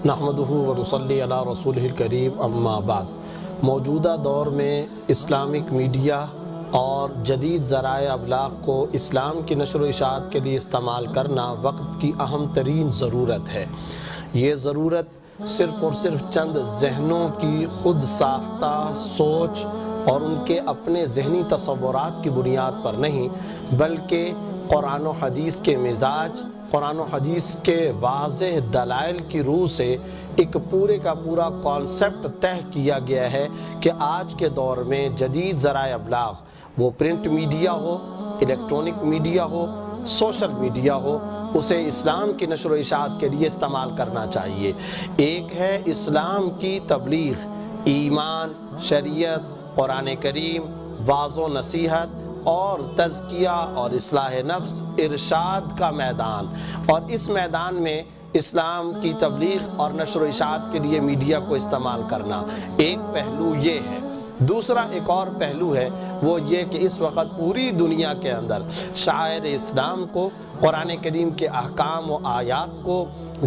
نحمدہ ونصلی علی رسولہ الکریم اما بعد۔ موجودہ دور میں اسلامک میڈیا اور جدید ذرائع ابلاغ کو اسلام کی نشر و اشاعت کے لیے استعمال کرنا وقت کی اہم ترین ضرورت ہے۔ یہ ضرورت صرف اور صرف چند ذہنوں کی خود ساختہ سوچ اور ان کے اپنے ذہنی تصورات کی بنیاد پر نہیں، بلکہ قرآن و حدیث کے مزاج، قرآن و حدیث کے واضح دلائل کی روح سے ایک پورے کا پورا کانسیپٹ طے کیا گیا ہے کہ آج کے دور میں جدید ذرائع ابلاغ، وہ پرنٹ میڈیا ہو، الیکٹرونک میڈیا ہو، سوشل میڈیا ہو، اسے اسلام کی نشر و اشاعت کے لیے استعمال کرنا چاہیے۔ ایک ہے اسلام کی تبلیغ، ایمان، شریعت، قرآن کریم، واعظ و نصیحت اور تزکیہ اور اصلاح نفس، ارشاد کا میدان، اور اس میدان میں اسلام کی تبلیغ اور نشر و اشاعت کے لیے میڈیا کو استعمال کرنا ایک پہلو یہ ہے۔ دوسرا ایک اور پہلو ہے، وہ یہ کہ اس وقت پوری دنیا کے اندر شاعر اسلام کو، قرآن کریم کے احکام و آیات کو،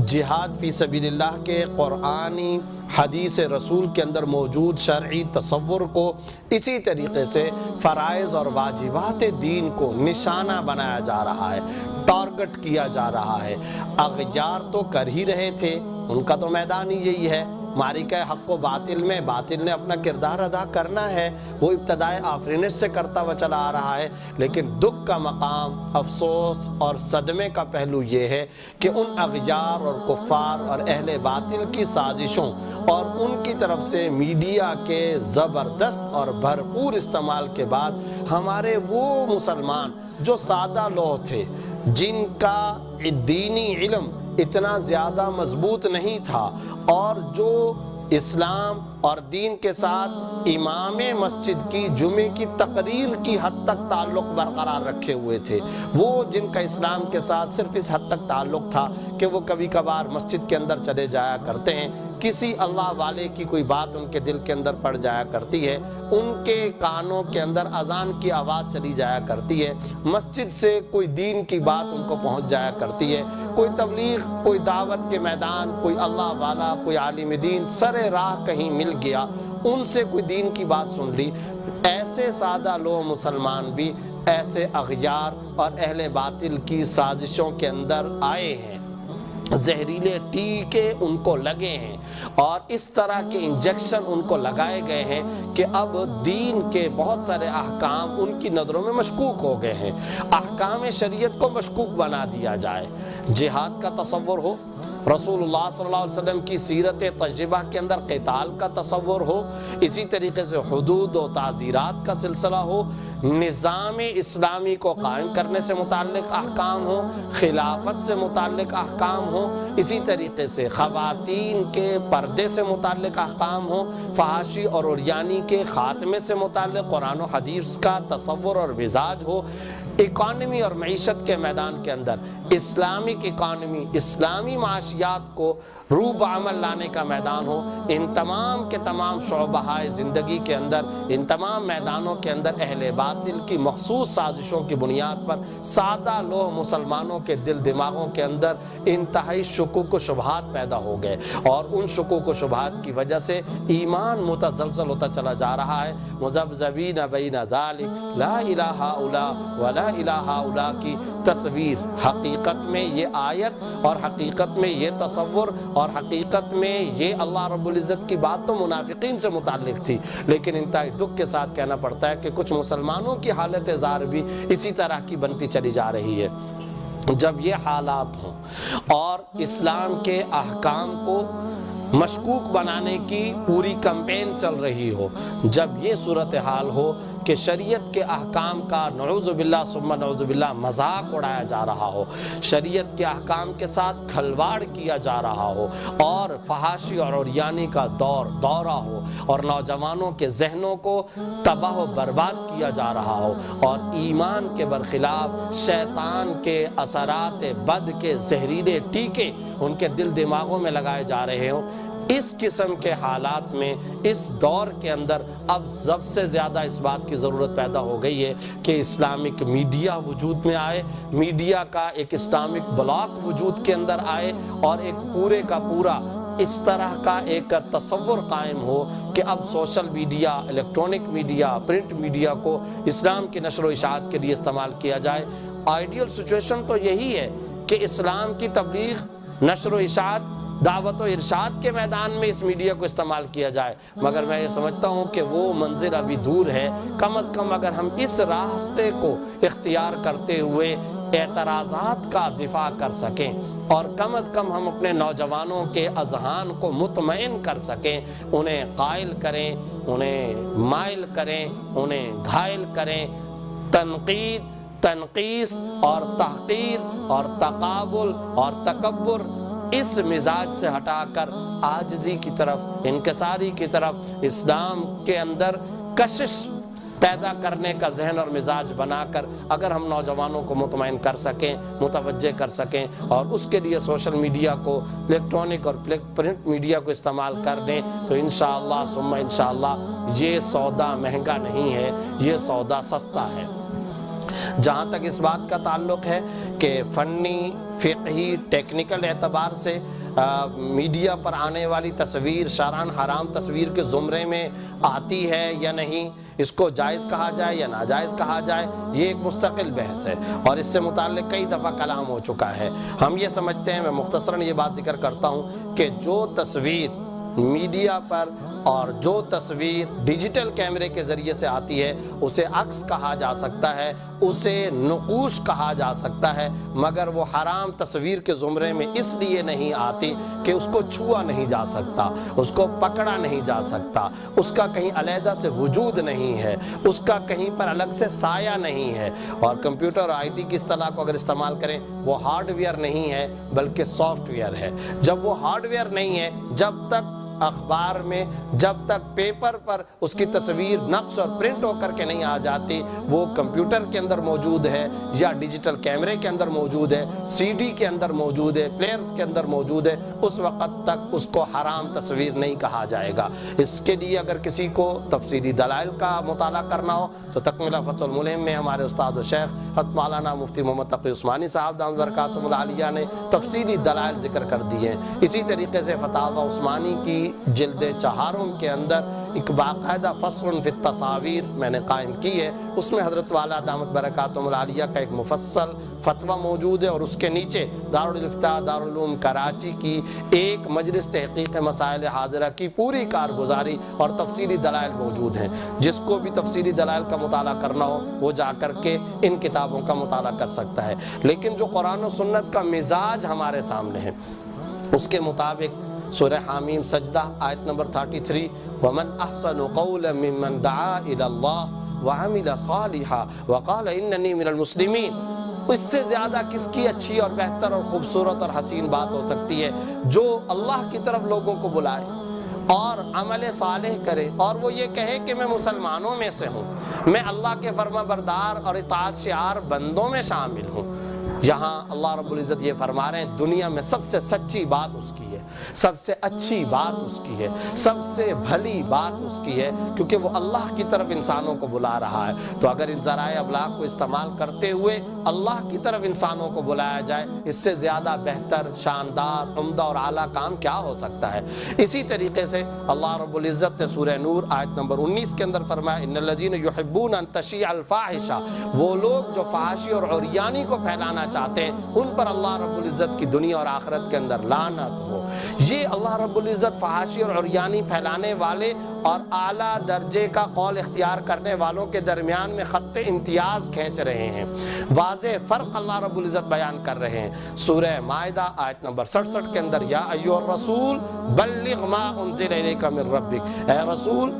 جہاد فی سبیل اللہ کے قرآنی حدیث رسول کے اندر موجود شرعی تصور کو، اسی طریقے سے فرائض اور واجبات دین کو نشانہ بنایا جا رہا ہے، ٹارگٹ کیا جا رہا ہے۔ اغیار تو کر ہی رہے تھے، ان کا تو میدان ہی یہی ہے، معرکہ حق و باطل میں باطل نے اپنا کردار ادا کرنا ہے، وہ ابتدائے آفرینش سے کرتا ہوا چلا آ رہا ہے۔ لیکن دکھ کا مقام، افسوس اور صدمے کا پہلو یہ ہے کہ ان اغیار اور کفار اور اہل باطل کی سازشوں اور ان کی طرف سے میڈیا کے زبردست اور بھرپور استعمال کے بعد ہمارے وہ مسلمان جو سادہ لوح تھے، جن کا دینی علم اتنا زیادہ مضبوط نہیں تھا اور جو اسلام اور دین کے ساتھ امام مسجد کی جمعے کی تقریر کی حد تک تعلق برقرار رکھے ہوئے تھے، وہ جن کا اسلام کے ساتھ صرف اس حد تک تعلق تھا کہ وہ کبھی کبھار مسجد کے اندر چلے جایا کرتے ہیں، کسی اللہ والے کی کوئی بات ان کے دل کے اندر پڑ جایا کرتی ہے، ان کے کانوں کے اندر اذان کی آواز چلی جایا کرتی ہے، مسجد سے کوئی دین کی بات ان کو پہنچ جایا کرتی ہے، کوئی تبلیغ، کوئی دعوت کے میدان، کوئی اللہ والا، کوئی عالم دین سر راہ کہیں مل گیا، ان سے کوئی دین کی بات سن لی۔ ایسے سادہ لوگ مسلمان بھی ایسے اغیار اور اہل باطل کی سازشوں کے اندر آئے ہیں، زہریلے ٹیکے ان کو لگے ہیں اور اس طرح کے انجیکشن ان کو لگائے گئے ہیں کہ اب دین کے بہت سارے احکام ان کی نظروں میں مشکوک ہو گئے ہیں۔ احکام شریعت کو مشکوک بنا دیا جائے، جہاد کا تصور ہو، رسول اللہ صلی اللہ علیہ وسلم کی سیرت طیبہ کے اندر قتال کا تصور ہو، اسی طریقے سے حدود و تعزیرات کا سلسلہ ہو، نظام اسلامی کو قائم کرنے سے متعلق احکام ہو، خلافت سے متعلق احکام ہو، اسی طریقے سے خواتین کے پردے سے متعلق احکام ہو، فحاشی اور عریانی کے خاتمے سے متعلق قرآن و حدیث کا تصور اور مزاج ہو، اکانومی اور معیشت کے میدان کے اندر اسلامک اکانومی، اسلامی معاشیات کو روح عمل لانے کا میدان ہو۔ ان تمام کے تمام شعبہ زندگی کے اندر، ان تمام میدانوں کے اندر اہل باطل کی مخصوص سازشوں کی بنیاد پر سادہ لوگ مسلمانوں کے دل دماغوں کے اندر انتہائی شکوک و شبہات پیدا ہو گئے، اور ان شکوک و شبہات کی وجہ سے ایمان متزلزل ہوتا چلا جا رہا ہے۔ مذبذبین بین ذلک لا الہ الا ولا الہ الا کی تصویر، حقیقت میں یہ آیت اور حقیقت میں یہ تصور اور حقیقت میں یہ اللہ رب العزت کی بات تو منافقین سے متعلق تھی، لیکن انتہائی دکھ کے ساتھ کہنا پڑتا ہے کہ کچھ مسلمانوں کی حالت ظاہر بھی اسی طرح کی بنتی چلی جا رہی ہے۔ جب یہ حالات ہوں اور اسلام کے احکام کو مشکوک بنانے کی پوری کمپین چل رہی ہو، جب یہ صورتحال ہو کہ شریعت کے احکام کا نعوذ باللہ ثم نعوذ باللہ مذاق اڑایا جا رہا ہو، شریعت کے احکام کے ساتھ کھلواڑ کیا جا رہا ہو، اور فحاشی اور عریانی کا دورہ ہو، اور نوجوانوں کے ذہنوں کو تباہ و برباد کیا جا رہا ہو، اور ایمان کے برخلاف شیطان کے اثرات بد کے زہریلے ٹیکے ان کے دل دماغوں میں لگائے جا رہے ہوں، اس قسم کے حالات میں اس دور کے اندر اب سب سے زیادہ اس بات کی ضرورت پیدا ہو گئی ہے کہ اسلامک میڈیا وجود میں آئے، میڈیا کا ایک اسلامک بلاک وجود کے اندر آئے، اور ایک پورے کا پورا اس طرح کا ایک تصور قائم ہو کہ اب social media, electronic media, print media کو اسلام کی نشر و اشاعت کے لیے استعمال کیا جائے۔ آئیڈیل سچویشن تو یہی ہے کہ اسلام کی تبلیغ، نشر و اشاعت، دعوت و ارشاد کے میدان میں اس میڈیا کو استعمال کیا جائے، مگر میں یہ سمجھتا ہوں کہ وہ منزل ابھی دور ہے۔ کم از کم اگر ہم اس راستے کو اختیار کرتے ہوئے اعتراضات کا دفاع کر سکیں اور کم از کم ہم اپنے نوجوانوں کے اذہان کو مطمئن کر سکیں، انہیں قائل کریں، انہیں مائل کریں، انہیں گھائل کریں، تنقید، تنقیص اور تحقیر اور تقابل اور تکبر اس مزاج سے ہٹا کر عاجزی کی طرف، انکساری کی طرف، اسلام کے اندر کشش پیدا کرنے کا ذہن اور مزاج بنا کر اگر ہم نوجوانوں کو مطمئن کر سکیں، متوجہ کر سکیں اور اس کے لیے سوشل میڈیا کو، الیکٹرانک اور پرنٹ میڈیا کو استعمال کر دیں تو انشاءاللہ ثم انشاءاللہ یہ سودا مہنگا نہیں ہے، یہ سودا سستا ہے۔ جہاں تک اس بات کا تعلق ہے کہ فنی، فقہی، ٹیکنیکل اعتبار سے میڈیا پر آنے والی تصویر شرعاً حرام تصویر کے زمرے میں آتی ہے یا نہیں، اس کو جائز کہا جائے یا ناجائز کہا جائے، یہ ایک مستقل بحث ہے اور اس سے متعلق کئی دفعہ کلام ہو چکا ہے۔ ہم یہ سمجھتے ہیں، میں مختصراً یہ بات ذکر کرتا ہوں کہ جو تصویر میڈیا پر اور جو تصویر ڈیجیٹل کیمرے کے ذریعے سے آتی ہے اسے عکس کہا جا سکتا ہے، اسے نقوش کہا جا سکتا ہے، مگر وہ حرام تصویر کے زمرے میں اس لیے نہیں آتی کہ اس کو چھوا نہیں جا سکتا، اس کو پکڑا نہیں جا سکتا، اس کا کہیں علیحدہ سے وجود نہیں ہے، اس کا کہیں پر الگ سے سایہ نہیں ہے۔ اور کمپیوٹر اور آئی ٹی کی اصطلاح کو اگر استعمال کریں، وہ ہارڈ ویئر نہیں ہے بلکہ سافٹ ویئر ہے۔ جب وہ ہارڈ ویئر نہیں ہے، جب تک اخبار میں، جب تک پیپر پر اس کی تصویر نقش اور پرنٹ ہو کر کے نہیں آ جاتی، وہ کمپیوٹر کے اندر موجود ہے یا ڈیجیٹل کیمرے کے اندر موجود ہے، سی ڈی کے اندر موجود ہے، پلیئرز کے اندر موجود ہے، اس وقت تک اس کو حرام تصویر نہیں کہا جائے گا۔ اس کے لیے اگر کسی کو تفصیلی دلائل کا مطالعہ کرنا ہو تو تکملہ فتح الملہم میں ہمارے استاد و شیخ حضرت مولانا مفتی محمد تقی عثمانی صاحب دامت برکاتہم العالیہ نے تفصیلی دلائل ذکر کر دی ہیں۔ اسی طریقے سے فتاوی عثمانی کی جلد 4 کے اندر ایک باقاعدہ فصل فی التصاویر میں نے قائم کی ہے، اس میں حضرت والا دامت برکاتہم العالیہ کا ایک مفصل فتویٰ موجود ہے اور اس کے نیچے دارالافتاء دارالعلوم کراچی کی ایک مجلس تحقیق مسائل حاضرہ کی پوری کارگزاری اور تفصیلی دلائل موجود ہیں۔ جس کو بھی تفصیلی دلائل کا مطالعہ کرنا ہو وہ جا کر کے ان کتابوں کا مطالعہ کر سکتا ہے۔ لیکن جو قرآن و سنت کا مزاج ہمارے سامنے ہے، اس کے مطابق سورہ حامیم سجدہ آیت نمبر 33 وَمَنْ أَحْسَنُ قَوْلًا مِّمَّنْ دَعَا إِلَى اللَّهِ وَعَمِلَ صَالِحًا وَقَالَ إِنَّنِي مِنَ الْمُسْلِمِينَ۔ اس سے زیادہ کس کی اچھی اور بہتر اور خوبصورت اور حسین بات ہو سکتی ہے جو اللہ کی طرف لوگوں کو بلائے اور عمل صالح کرے اور وہ یہ کہے کہ میں مسلمانوں میں سے ہوں، میں اللہ کے فرما بردار اور اطاعت شعار بندوں میں شامل ہوں۔ یہاں اللہ رب العزت یہ فرما رہے ہیں دنیا میں سب سے سچی بات اس کی ہے، سب سے اچھی بات اس کی ہے، سب سے بھلی بات اس کی ہے، کیونکہ وہ اللہ کی طرف انسانوں کو بلا رہا ہے۔ تو اگر ان ذرائع ابلاغ کو استعمال کرتے ہوئے اللہ کی طرف انسانوں کو بلایا جائے، اس سے زیادہ بہتر، شاندار، عمدہ اور اعلیٰ کام کیا ہو سکتا ہے۔ اسی طریقے سے اللہ رب العزت نے سورہ نور آیت نمبر 19 کے اندر فرمایا ان الذین یحبون ان تشیع الفاحشہ، وہ لوگ جو فحاشی اور عریانی کو پھیلانا چاہتے ہیں ان پر اللہ رب العزت کی دنیا اور آخرت کے اندر لعنت ہو۔ یہ اللہ رب العزت فحاشی اور عریانی پھیلانے والے اور اعلیٰ درجے کا قول اختیار کرنے والوں کے درمیان میں خط امتیاز کھینچ رہے ہیں، واضح فرق اللہ رب العزت بیان کر رہے ہیں۔ سورہ مائدہ آیت نمبر 67 کے اندر یا ایھا الرسول بلغ ما انزل الیک من ربک، اے رسول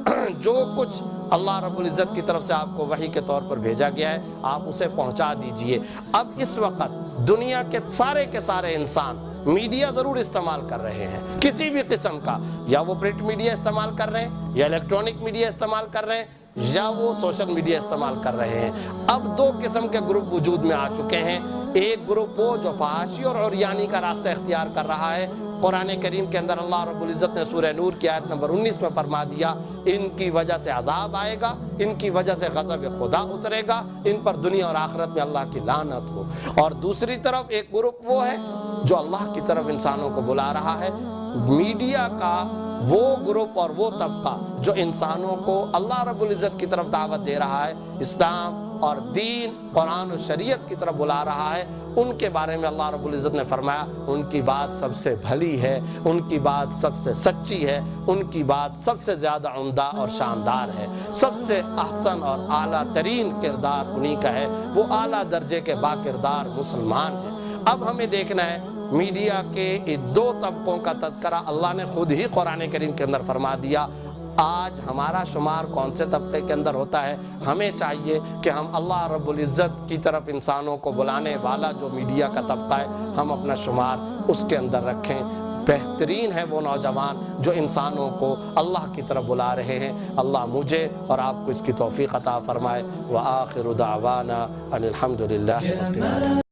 جو کچھ اللہ رب العزت کی طرف سے آپ کو وحی کے طور پر بھیجا گیا ہے آپ اسے پہنچا دیجئے۔ اب اس وقت دنیا کے سارے انسان میڈیا ضرور استعمال کر رہے ہیں، کسی بھی قسم کا، یا وہ پرنٹ میڈیا استعمال کر رہے ہیں یا الیکٹرانک میڈیا استعمال کر رہے ہیں یا وہ سوشل میڈیا استعمال کر رہے ہیں۔ اب 2 قسم کے گروپ وجود میں آ چکے ہیں۔ ایک گروپ وہ جو فحاشی اور عریانی کا راستہ اختیار کر رہا ہے، قرآن کریم کے اندر اللہ رب العزت نے سورہ نور کی آیت نمبر 19 میں فرما دیا ان کی وجہ سے عذاب آئے گا، ان کی وجہ سے غضب خدا اترے گا، ان پر دنیا اور آخرت میں اللہ کی لعنت ہو۔ اور دوسری طرف ایک گروپ وہ ہے جو اللہ کی طرف انسانوں کو بلا رہا ہے، میڈیا کا وہ گروپ اور وہ طبقہ جو انسانوں کو اللہ رب العزت کی طرف دعوت دے رہا ہے، اسلام اور دین، قرآن و شریعت کی طرف بلا رہا ہے، ان کے بارے میں اللہ رب العزت نے فرمایا ان کی بات سب سے بھلی ہے، ان کی بات سب سے سچی ہے، ان کی بات سب سے زیادہ عمدہ اور شاندار ہے، سب سے احسن اور اعلیٰ ترین کردار انہی کا ہے، وہ اعلیٰ درجے کے با کردار مسلمان ہیں۔ اب ہمیں دیکھنا ہے میڈیا کے ان دو طبقوں کا تذکرہ اللہ نے خود ہی قرآن کریم کے اندر فرما دیا۔ آج ہمارا شمار کون سے طبقے کے اندر ہوتا ہے؟ ہمیں چاہیے کہ ہم اللہ رب العزت کی طرف انسانوں کو بلانے والا جو میڈیا کا طبقہ ہے، ہم اپنا شمار اس کے اندر رکھیں۔ بہترین ہے وہ نوجوان جو انسانوں کو اللہ کی طرف بلا رہے ہیں۔ اللہ مجھے اور آپ کو اس کی توفیق عطا فرمائے۔ وآخر دعوانا ان الحمد للہ رب العالمین۔